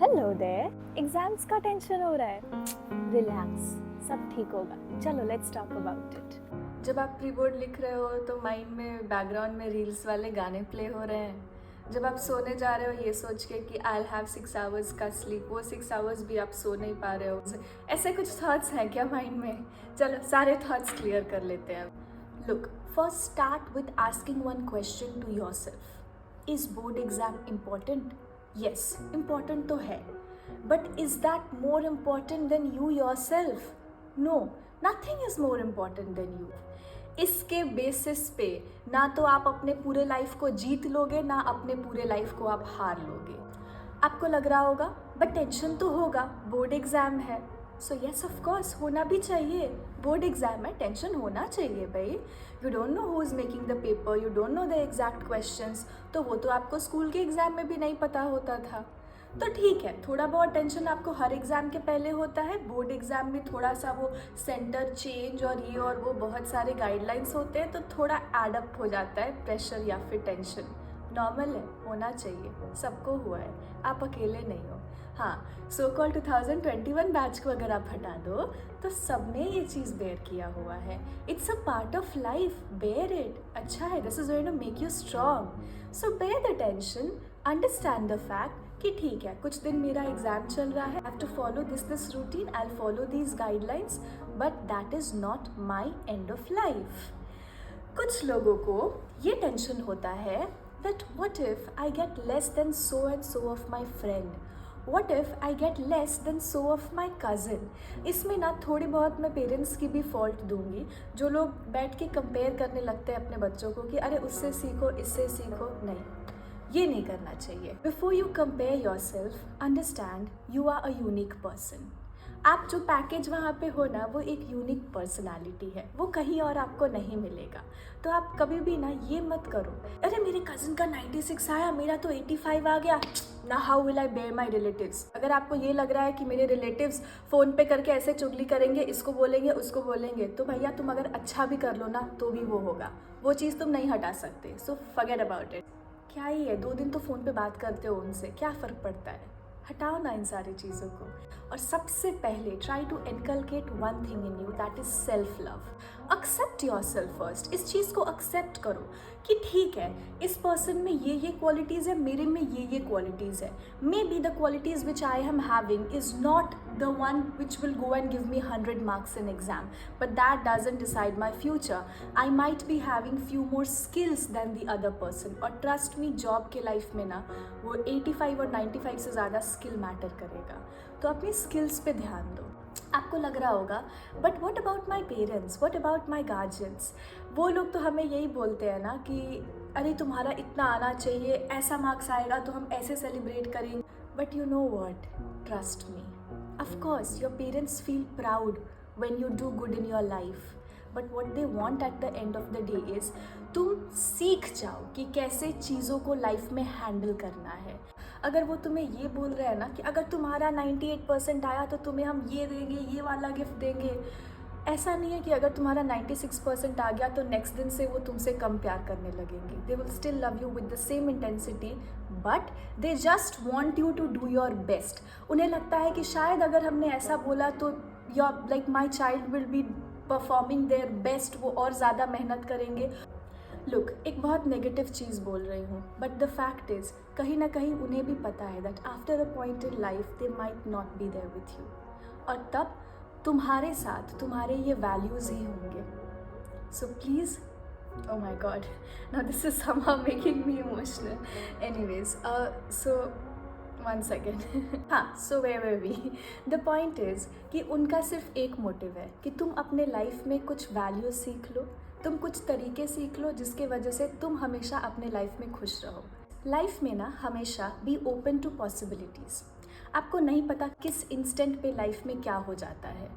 Hello there. Exams का tension हो रहा है? रिलैक्स, सब ठीक होगा। चलो लेट्स टॉक अबाउट इट। जब आप प्री बोर्ड लिख रहे हो तो माइंड में बैकग्राउंड में रील्स वाले गाने प्ले हो रहे हैं। जब आप सोने जा रहे हो ये सोच के कि आई हैव 6 आवर्स का स्लीप, वो 6 आवर्स भी आप सो नहीं पा रहे हो। ऐसे कुछ थॉट्स हैं क्या माइंड में? चलो सारे थॉट्स क्लियर कर लेते हैं। Look, first start with asking one question to yourself. Is board exam important? Yes, important तो है, but is that more important than you yourself? No, nothing is more important than you. इसके basis पे ना तो आप अपने पूरे life को जीत लोगे, ना अपने पूरे लाइफ को आप हार लोगे। आपको लग रहा होगा बट टेंशन तो होगा, बोर्ड एग्जाम है। सो यस ऑफ कोर्स होना भी चाहिए। बोर्ड एग्जाम है, टेंशन होना चाहिए भाई। You don't know who is making the paper, you don't know the exact questions. तो वो तो आपको स्कूल के एग्जाम में भी नहीं पता होता था। तो ठीक है, थोड़ा बहुत टेंशन आपको हर एग्ज़ाम के पहले होता है। बोर्ड एग्ज़ाम में थोड़ा सा वो सेंटर चेंज और ये और वो बहुत सारे गाइडलाइंस होते हैं, तो थोड़ा एडअप हो जाता है प्रेशर या फिर टेंशन। नॉर्मल है, होना चाहिए, सबको हुआ है, आप अकेले नहीं हो। हाँ, सो कॉल 2021 बैच को अगर आप हटा दो तो सबने ये चीज़ बेयर किया हुआ है। It's a part of life, bear it. अच्छा है, this is going to make you strong. So bear the tension, understand the fact कि ठीक है, कुछ दिन मेरा एग्जाम चल रहा है, I have to follow this routine, I will follow these guidelines, but that is not my end of life. कुछ लोगों को ये टेंशन होता है that what if I get less than so and so of my friend? What if I get less than so of my cousin? इसमें ना थोड़ी बहुत मैं पेरेंट्स की भी फॉल्ट दूंगी, जो लोग बैठ के कंपेयर करने लगते हैं अपने बच्चों को कि अरे उससे सीखो, इससे सीखो। नहीं, ये नहीं करना चाहिए। Before you compare yourself, understand you are a unique person. आप जो पैकेज वहाँ पे हो ना, वो एक यूनिक पर्सनालिटी है, वो कहीं और आपको नहीं मिलेगा। तो आप कभी भी ना ये मत करो, अरे मेरे कज़न का 96 आया, मेरा तो 85 आ गया ना, how will I bear my relatives. अगर आपको ये लग रहा है कि मेरे रिलेटिव्स फ़ोन पे करके ऐसे चुगली करेंगे, इसको बोलेंगे उसको बोलेंगे, तो भैया तुम अगर अच्छा भी कर लो ना तो भी वो होगा, वो चीज़ तुम नहीं हटा सकते। So forget about it. क्या ही है, 2 दिन तो फ़ोन पे बात करते हो उनसे, क्या फ़र्क पड़ता है? हटाओ ना इन सारी चीज़ों को। और सबसे पहले try to inculcate one thing in you, that is self love. Accept yourself first. इस चीज़ को एक्सेप्ट करो कि ठीक है, इस पर्सन में ये क्वालिटीज़ है, मेरे में ये क्वालिटीज़ है। May be the qualities which I am having is not the one which will go and give me 100 marks in exam, but that doesn't decide my future. I might be having few more skills than the other person, और trust me, job के life में ना वो 85 और 95 से ज़्यादा skill matter करेगा। तो अपनी स्किल्स पे ध्यान दो। आपको लग रहा होगा but what about my parents, what about my guardians? वो लोग तो हमें यही बोलते हैं ना कि अरे तुम्हारा इतना आना चाहिए, ऐसा मार्क्स आएगा तो हम ऐसे सेलिब्रेट करेंगे। But you know what, trust me, of course your parents feel proud when you do good in your life, but what they want at the end of the day is तुम सीख जाओ कि कैसे चीज़ों को life में handle करना है। अगर वो तुम्हें ये बोल रहे हैं ना कि अगर तुम्हारा 98% आया तो तुम्हें हम ये देंगे, ये वाला गिफ्ट देंगे, ऐसा नहीं है कि अगर तुम्हारा 96% आ गया तो नेक्स्ट दिन से वो तुमसे कम प्यार करने लगेंगे। They will still love you with the same intensity, but they just want you to do your best. उन्हें लगता है कि शायद अगर हमने ऐसा बोला तो your like my child will be performing their best, वो और ज़्यादा मेहनत करेंगे। लुक, एक बहुत नेगेटिव चीज़ बोल रही हूँ, बट द फैक्ट इज़ कहीं ना कहीं उन्हें भी पता है that after a point in life they might not be there with you, और तब तुम्हारे साथ तुम्हारे ये वैल्यूज़ ही होंगे। So please, oh my god, now this is somehow making me emotional. Anyways, so one second. हाँ, so where were we? The point is कि उनका सिर्फ एक मोटिव है कि तुम अपने लाइफ में कुछ वैल्यू सीख लो, तुम कुछ तरीके सीख लो जिसके वजह से तुम हमेशा अपने लाइफ में खुश रहो। लाइफ में ना हमेशा बी ओपन टू पॉसिबिलिटीज़। आपको नहीं पता किस इंस्टेंट पे लाइफ में क्या हो जाता है।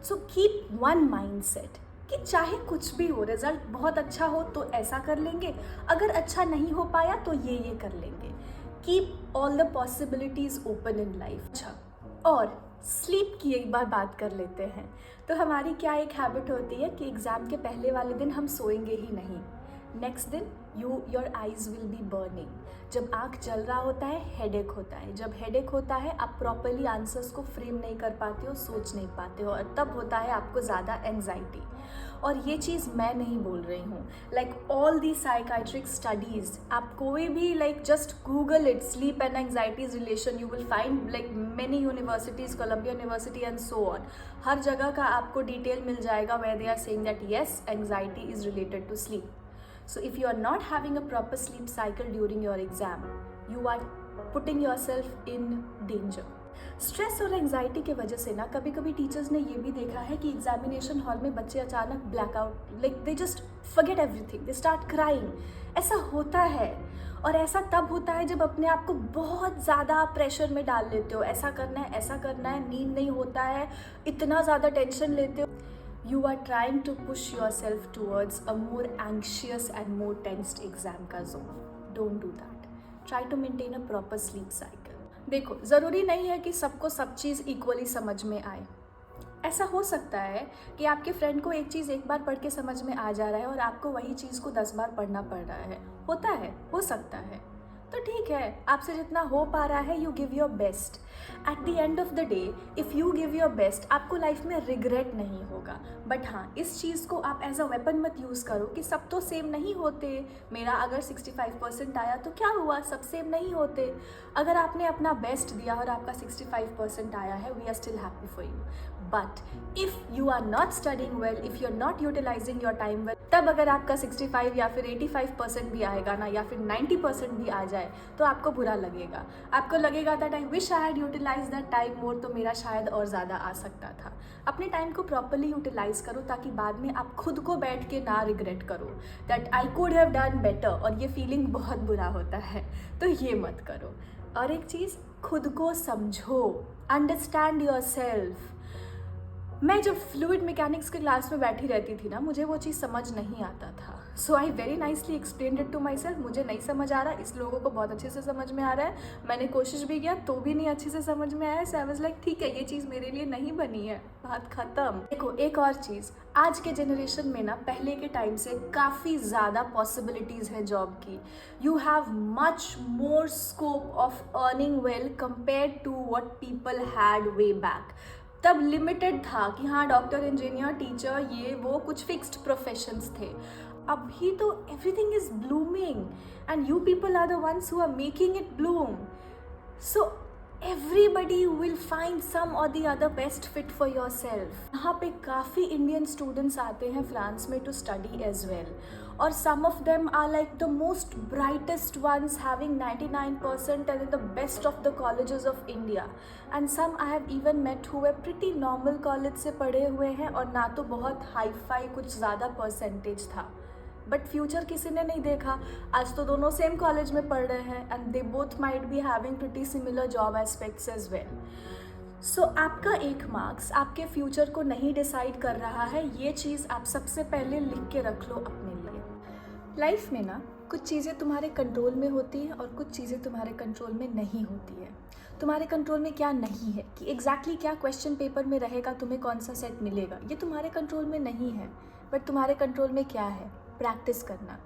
So keep one mind set कि चाहे कुछ भी हो, रिजल्ट बहुत अच्छा हो तो ऐसा कर लेंगे, अगर अच्छा नहीं हो पाया तो ये कर लेंगे। Keep all the possibilities open in life. अच्छा, और स्लीप की एक बार बात कर लेते हैं। तो हमारी क्या एक हैबिट होती है कि एग्ज़ाम के पहले वाले दिन हम सोएंगे ही नहीं, नेक्स्ट दिन your eyes will be burning. जब आँख जल रहा होता है हेडेक होता है, जब हेडेक होता है आप प्रॉपरली आंसर्स को फ्रेम नहीं कर पाते हो, सोच नहीं पाते हो, और तब होता है आपको ज़्यादा एंजाइटी। और ये चीज़ मैं नहीं बोल रही हूँ, like all the psychiatric studies, आप कोई भी like just Google it, sleep and anxieties relation, you will find like many universities, Columbia University and so on, हर जगह का आपको डिटेल मिल जाएगा where they are saying that yes anxiety is related to sleep. So if you are not having a proper sleep cycle during your exam, you are putting yourself in danger. Stress और anxiety के वजह से ना कभी कभी teachers ने ये भी देखा है कि एग्जामिनेशन हॉल में बच्चे अचानक blackout, like they just forget everything, they start crying. ऐसा होता है, और ऐसा तब होता है जब अपने आप को बहुत ज़्यादा प्रेशर में डाल लेते हो, ऐसा करना है, ऐसा करना है, नींद नहीं होता है, इतना ज़्यादा टेंशन लेते हो. You are trying to push yourself towards a more anxious and more tensed exam का zone. Don't do that. Try to maintain a proper sleep cycle. देखो, ज़रूरी नहीं है कि सबको सब चीज़ इक्वली समझ में आए. ऐसा हो सकता है कि आपके फ्रेंड को एक चीज़ एक बार पढ़ के समझ में आ जा रहा है और आपको वही चीज़ को 10 बार पढ़ना पड़ रहा है. होता है, हो सकता है, तो ठीक है, आपसे जितना हो पा रहा है you give your best. At the end of the day if you give your best, आपको लाइफ में रिग्रेट नहीं होगा. बट हाँ, इस चीज़ को आप एज अ वेपन मत यूज़ करो कि सब तो सेम नहीं होते. मेरा अगर 65% आया तो क्या हुआ, सब सेम नहीं होते. अगर आपने अपना बेस्ट दिया और आपका 65% आया है, we are still happy for you. But if you are not studying well, if you are not utilising your time well, तब अगर आपका 65 या फिर 85% भी आएगा ना, या फिर 90% भी आ जाए, तो आपको बुरा लगेगा. आपको लगेगा that I wish I had utilise that time more, तो मेरा शायद और ज़्यादा आ सकता था. अपने टाइम को प्रॉपरली यूटिलाइज करो ताकि बाद में आप खुद को बैठ के ना रिग्रेट करो that I could have done better, और ये फीलिंग बहुत बुरा होता है, तो ये मत करो. और एक चीज़, खुद को समझो, अंडरस्टैंड योर सेल्फ. मैं जब फ्लूइड मैकेनिक्स के क्लास में बैठी रहती थी ना, मुझे वो चीज़ समझ नहीं आता था. So I very nicely explained it to myself. मुझे नहीं समझ आ रहा, इस लोगों को बहुत अच्छे से समझ में आ रहा है. मैंने कोशिश भी किया तो भी नहीं अच्छे से समझ में आया. सो आई वाज लाइक ठीक है, ये चीज़ मेरे लिए नहीं बनी है, बात ख़त्म. देखो, एक और चीज़, आज के जनरेशन में ना पहले के टाइम से काफ़ी ज़्यादा पॉसिबिलिटीज़ है जॉब की. You have much more scope of earning well compare to what people had way back. तब लिमिटेड था कि हाँ, डॉक्टर, इंजीनियर, टीचर, ये वो कुछ फिक्स्ड प्रोफेशंस थे. अभी तो everything is blooming and you people are the ones who are making it bloom. So everybody will find some और the other best fit for yourself. यहाँ पे काफ़ी इंडियन स्टूडेंट्स आते हैं फ्रांस में टू स्टडी एज वेल, और some of them are like the most brightest ones, having 99% and in the best of the colleges of India. And some I have even met who were pretty normal college से पढ़े हुए हैं, और ना तो बहुत hi fi कुछ ज़्यादा परसेंटेज था, बट फ्यूचर किसी ने नहीं देखा. आज तो दोनों सेम कॉलेज में पढ़ रहे हैं and they both might be having pretty similar job aspects as well. So आपका एक मार्क्स आपके फ्यूचर को नहीं डिसाइड कर रहा है. ये चीज़ आप सबसे पहले लिख के रख लो अपने लिए. लाइफ में ना कुछ चीज़ें तुम्हारे कंट्रोल में होती हैं और कुछ चीज़ें तुम्हारे कंट्रोल में नहीं होती है. तुम्हारे कंट्रोल में क्या नहीं है कि एग्जैक्टली क्या क्वेश्चन पेपर में रहेगा, तुम्हें कौन सा सेट मिलेगा, ये तुम्हारे कंट्रोल में नहीं है. बट तुम्हारे कंट्रोल में क्या है, प्रैक्टिस करना.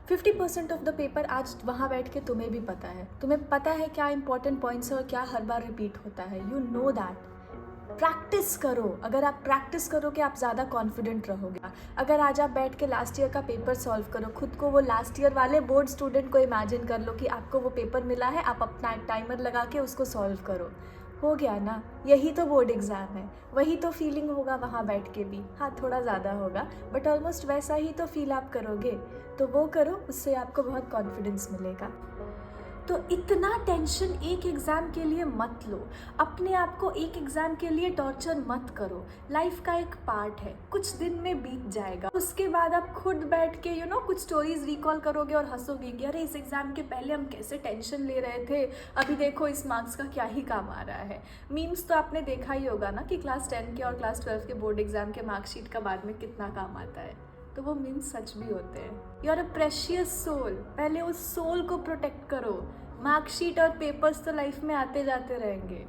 50% ऑफ द पेपर आज वहाँ बैठ के तुम्हें भी पता है. तुम्हें पता है क्या इंपॉर्टेंट पॉइंट्स है और क्या हर बार रिपीट होता है. You know that. प्रैक्टिस करो. अगर आप प्रैक्टिस करोगे आप ज़्यादा कॉन्फिडेंट रहोगे. अगर आज आप बैठ के लास्ट ईयर का पेपर सॉल्व करो, खुद को वो लास्ट ईयर वाले बोर्ड स्टूडेंट को इमेजिन कर लो कि आपको वो पेपर मिला है, आप अपना टाइमर लगा के उसको सॉल्व करो. हो गया ना, यही तो बोर्ड एग्ज़ाम है. वही तो फीलिंग होगा वहाँ बैठ के भी. हाँ, थोड़ा ज़्यादा होगा बट ऑलमोस्ट वैसा ही तो फील आप करोगे. तो वो करो, उससे आपको बहुत कॉन्फिडेंस मिलेगा. तो इतना टेंशन एक एग्ज़ाम के लिए मत लो. अपने आप को एक एग्ज़ाम के लिए टॉर्चर मत करो. लाइफ का एक पार्ट है, कुछ दिन में बीत जाएगा. उसके बाद आप खुद बैठ के कुछ स्टोरीज रिकॉल करोगे और हंसोगे कि अरे इस एग्ज़ाम के पहले हम कैसे टेंशन ले रहे थे, अभी देखो इस मार्क्स का क्या ही काम आ रहा है. मीम्स तो आपने देखा ही होगा ना कि क्लास 10 के और क्लास 12 के बोर्ड एग्ज़ाम के मार्कशीट का बाद में कितना काम आता है. तो वो मीम्स सच भी होते हैं. You are a precious soul. पहले उस सोल को प्रोटेक्ट करो. मार्कशीट और पेपर्स तो लाइफ में आते जाते रहेंगे,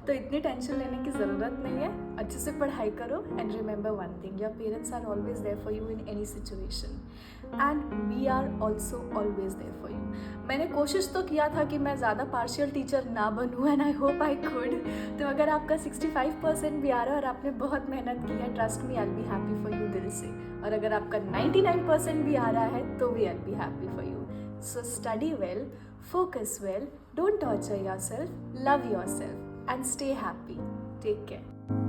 तो इतनी टेंशन लेने की ज़रूरत नहीं है. अच्छे से पढ़ाई करो and remember one thing, your parents are always there for you in any situation. And we are also always there for you. मैंने कोशिश तो किया था कि मैं ज़्यादा पार्शियल टीचर ना बनूँ and I hope I could. तो अगर आपका 65% भी आ रहा है और आपने बहुत मेहनत की है, trust me, I will be happy for you दिल से. और अगर आपका 99% भी आ रहा है तो भी I will be happy for you. So study well, focus well, don't torture yourself, love yourself, and stay happy. Take care.